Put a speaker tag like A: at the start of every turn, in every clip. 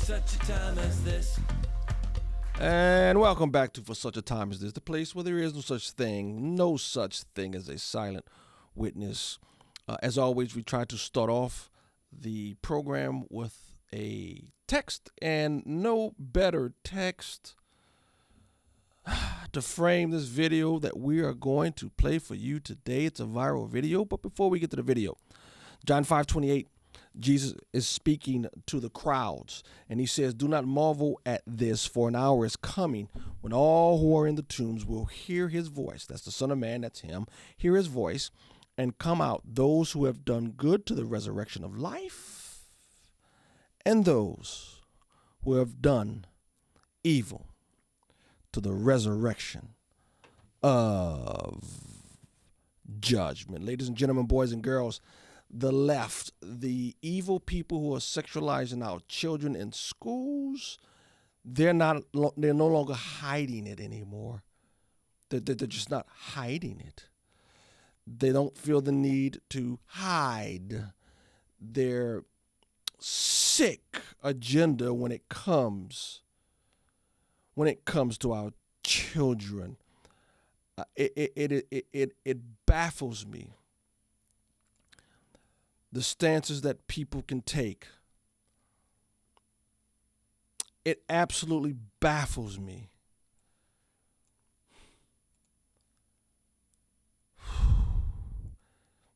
A: such a time as this.
B: And welcome back to For Such a Time as This, the place where there is no such thing as a silent witness. As always, we try to start off the program with a text, and no better text to frame this video that we are going to play for you today. It's a viral video, but before we get to the video, John 5:28, Jesus is speaking to the crowds, and he says, "Do not marvel at this, for an hour is coming when all who are in the tombs will hear his voice." That's the Son of Man, that's him. Hear his voice and come out, those who have done good to the resurrection of life, and those who have done evil to the resurrection of judgment. Ladies and gentlemen, boys and girls, the left, the evil people who are sexualizing our children in schools, they're no longer hiding it anymore. They're just not hiding it. They don't feel the need to hide their sick agenda when it comes to our children. It baffles me, the stances that people can take. It absolutely baffles me.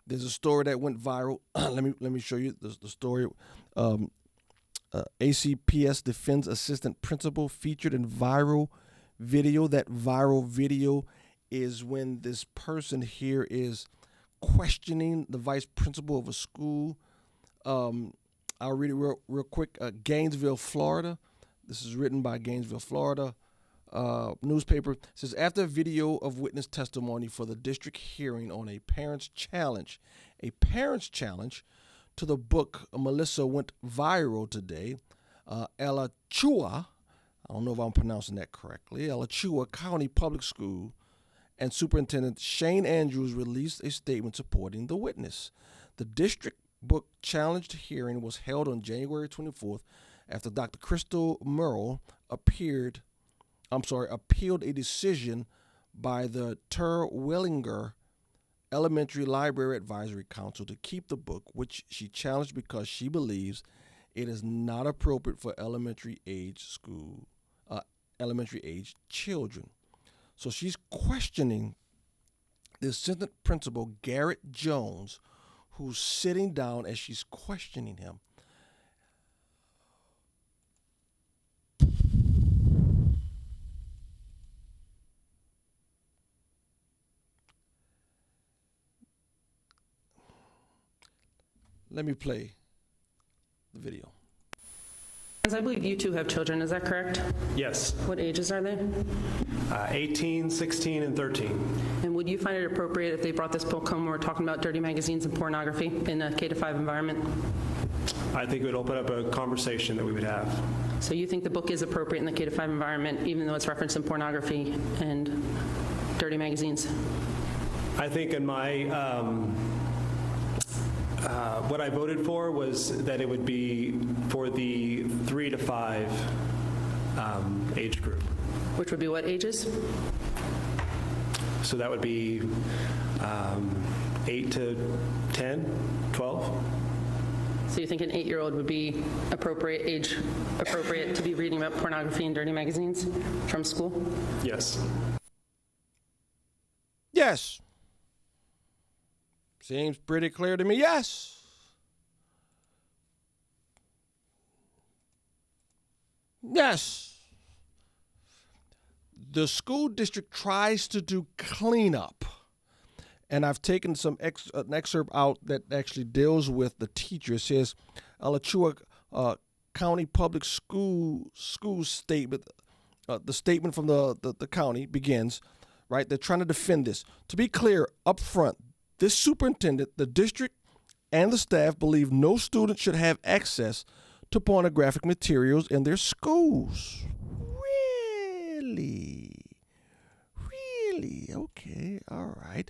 B: There's a story that went viral. let me show you the story. ACPS defends assistant principal featured in viral video. That viral video is when this person here is questioning the vice principal of a school. I'll read it real quick. Gainesville, Florida. This is written by Gainesville, Florida newspaper. It says, after a video of witness testimony for the district hearing on a parent's challenge to the book Melissa went viral today, Alachua, I don't know if I'm pronouncing that correctly, Alachua County Public School and Superintendent Shane Andrews released a statement supporting the witness. The district book challenge hearing was held on January 24th after Dr. Crystal Merle appealed a decision by the Terwilliger Elementary Library Advisory Council to keep the book, which she challenged because she believes it is not appropriate for elementary age children. So she's questioning the assistant principal, Garret Jones, who's sitting down as she's questioning him. Let me play the video.
C: I believe you two have children, is that correct?
D: Yes.
C: What ages are they?
D: 18, 16, and 13.
C: And would you find it appropriate if they brought this book home and we're talking about dirty magazines and pornography in a K-5 environment?
D: I think it would open up a conversation that we would have.
C: So you think the book is appropriate in the K-5 environment, even though it's referencing pornography and dirty magazines?
D: I think in my, what I voted for was that it would be for the 3 to 5 age group.
C: Which would be what ages?
D: So that would be 8 to 10, 12.
C: So you think an 8-year-old would be appropriate to be reading about pornography and dirty magazines from school?
D: Yes.
B: Yes. Seems pretty clear to me, yes. Yes. The school district tries to do cleanup, and I've taken an excerpt out that actually deals with the teacher. It says, Alachua County Public Schools statement, the statement from the county begins, right? They're trying to defend this. To be clear, up front, this superintendent, the district, and the staff believe no student should have access to pornographic materials in their schools. Really? Okay, all right.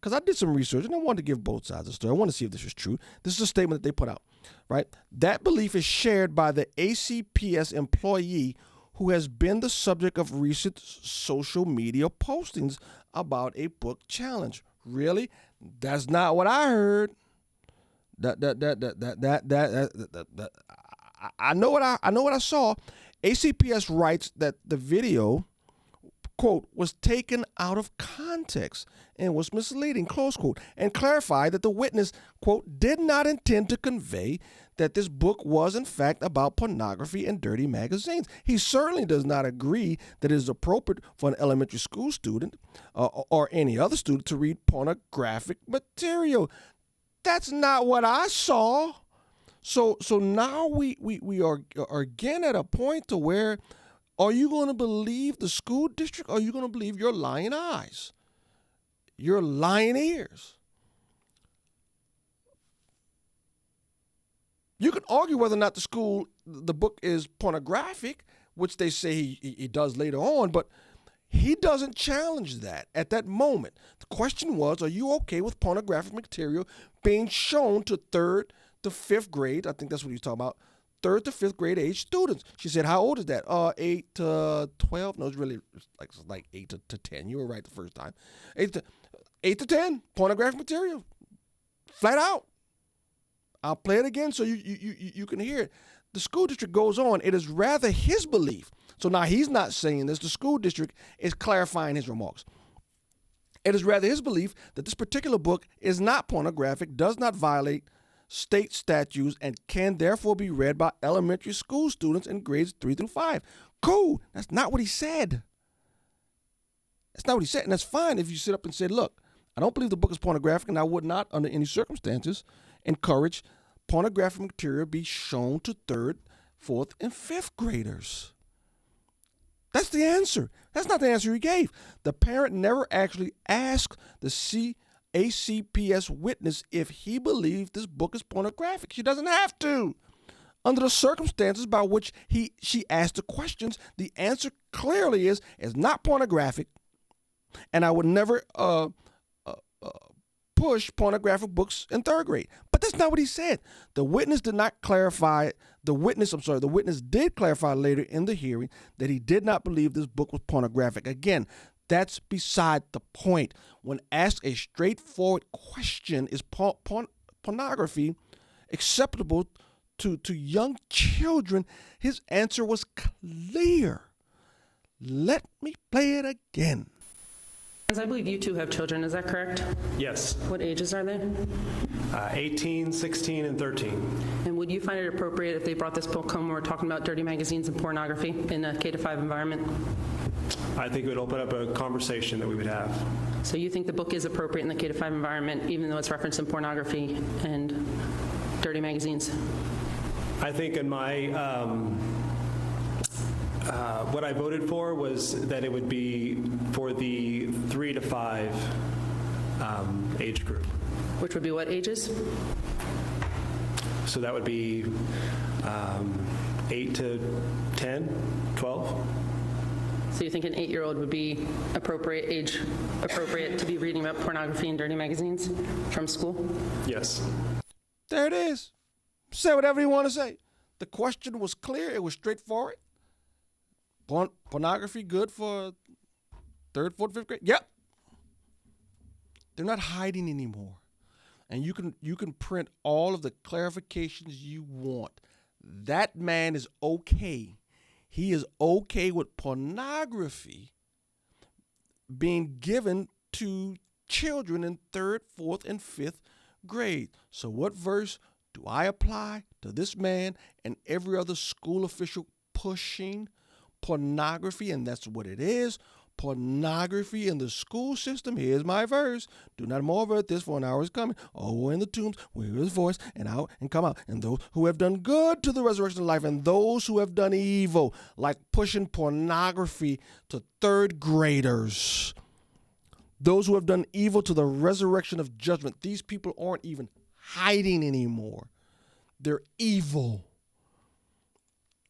B: because I did some research and I wanted to give both sides of the story. I want to see if this is true. This is a statement that they put out, right? That belief is shared by the ACPS employee who has been the subject of recent social media postings about a book challenge. Really? That's not what I heard. I know what I saw. ACPS writes that the video, quote, was taken out of context and was misleading, close quote, and clarified that the witness, quote, did not intend to convey that this book was in fact about pornography and dirty magazines. He certainly does not agree that it is appropriate for an elementary school student or any other student to read pornographic material. That's not what I saw. So now we are again at a point to where, are you going to believe the school district or are you going to believe your lying eyes, your lying ears? You can argue whether or not the book is pornographic, which they say he does later on, but he doesn't challenge that at that moment. The question was, are you okay with pornographic material being shown to 3rd to 5th grade? I think that's what he's talking about. 3rd to 5th grade age students. She said, how old is that? 8 to 12? No, it's really like 8 to 10. You were right the first time. 8 to 10, pornographic material. Flat out. I'll play it again so you can hear it. The school district goes on. It is rather his belief. So now he's not saying this. The school district is clarifying his remarks. It is rather his belief that this particular book is not pornographic, does not violate state statutes, and can therefore be read by elementary school students in grades 3 through 5. Cool. That's not what he said. That's not what he said. And that's fine if you sit up and say, look, I don't believe the book is pornographic, and I would not, under any circumstances, encourage pornographic material be shown to 3rd, 4th, and 5th graders. That's the answer. That's not the answer he gave. The parent never actually asked the ACPS witness if he believed this book is pornographic. She doesn't have to. Under the circumstances by which she asked the questions, the answer clearly is not pornographic, and I would never push pornographic books in 3rd grade. But that's not what he said. The witness did not clarify. The witness did clarify later in the hearing that he did not believe this book was pornographic. Again, that's beside the point. When asked a straightforward question, is pornography acceptable to young children, his answer was clear. Let me play it again.
C: I believe you two have children, is that correct?
D: Yes.
C: What ages are they?
D: 18, 16, and 13.
C: And would you find it appropriate if they brought this book home and we're talking about dirty magazines and pornography in a K-5 environment?
D: I think it would open up a conversation that we would have.
C: So you think the book is appropriate in the K-5 environment, even though it's referencing pornography and dirty magazines?
D: I think in my what I voted for was that it would be for the 3 to 5 age group.
C: Which would be what ages?
D: So that would be 8 to 10, 12.
C: So you think an 8-year-old would be appropriate to be reading about pornography and dirty magazines from school?
D: Yes.
B: There it is. Say whatever you want to say. The question was clear. It was straightforward. Pornography good for 3rd, 4th, 5th grade? Yep. They're not hiding anymore. And you can print all of the clarifications you want. That man is okay. He is okay with pornography being given to children in 3rd, 4th, and 5th grade. So what verse do I apply to this man and every other school official pushing pornography? And that's what it is. Pornography in the school system. Here's my verse. Do not moreover at this, for an hour is coming. Oh, in the tombs, where his voice, and out and come out. And those who have done good to the resurrection of life, and those who have done evil, like pushing pornography to 3rd graders. Those who have done evil to the resurrection of judgment. These people aren't even hiding anymore. They're evil.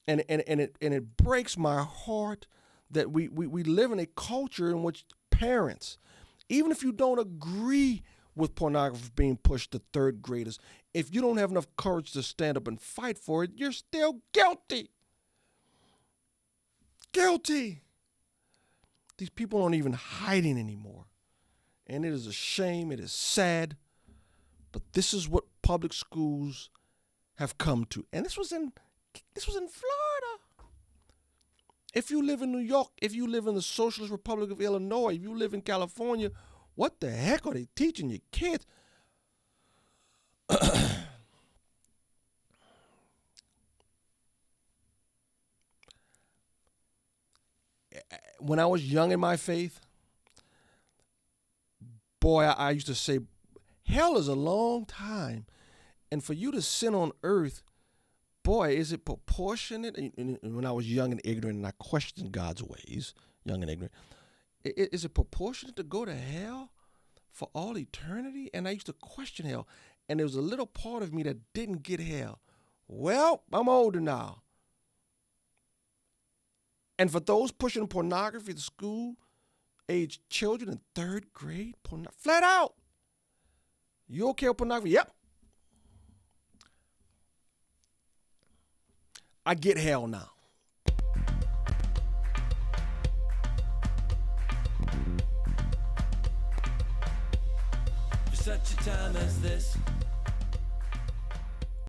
B: And it breaks my heart that we live in a culture in which parents Even if you don't agree with pornography being pushed to third graders, if you don't have enough courage to stand up and fight for it, you're still guilty. Guilty. These people aren't even hiding anymore. And it is a shame, it is sad, but this is what public schools have come to. And this was in Florida. If you live in New York, if you live in the Socialist Republic of Illinois, if you live in California, what the heck are they teaching your kids? When I was young in my faith, boy, I used to say, hell is a long time. And for you to sin on earth, boy, is it proportionate? And when I was young and ignorant and I questioned God's ways, young and ignorant, is it proportionate to go to hell for all eternity? And I used to question hell. And there was a little part of me that didn't get hell. Well, I'm older now. And for those pushing pornography to school-age children in third grade, flat out, you okay with pornography? Yep. I get hell now.
A: For such a time as this,